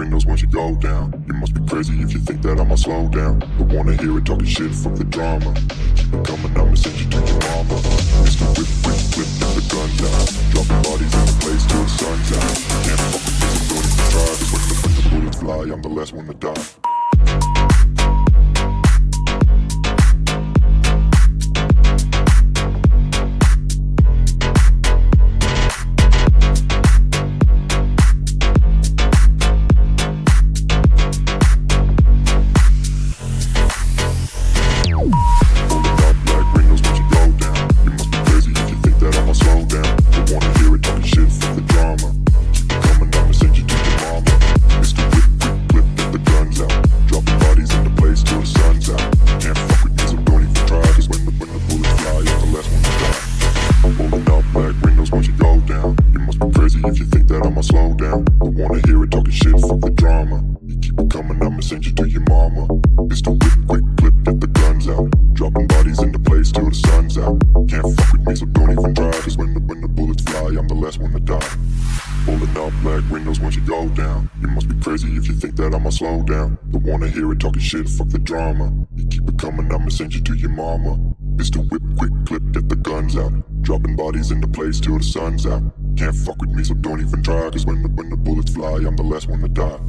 windows once you go down. You must be crazy if you think that I'ma slow down. Don't wanna hear it talking shit, fuck the drama. Keep it coming, I'ma send you to your mama. Mr. Whip, whip, whip, get the guns out. Dropping bodies in the place till the sun's out. Can't fuck with me, so don't even try. Cause when the bullets fly, I'm the last one to die. If you think that I'ma slow down, don't wanna hear it talking shit, fuck the drama. You keep it coming, I'ma send you to your mama. It's the whip, quick clip, get the guns out. Dropping bodies into place till the sun's out. Can't fuck with me, so don't even try. Cause when the bullets fly, I'm the last one to die. Pulling up black windows once you go down. You must be crazy if you think that I'ma slow down. Don't wanna hear it talking shit, fuck the drama. You keep it coming, I'ma send you to your mama. It's the whip, quick clip, get the guns out. Dropping bodies into place till the sun's out. Can't fuck with me, so don't even try. Cause when the bullets fly, I'm the last one to die.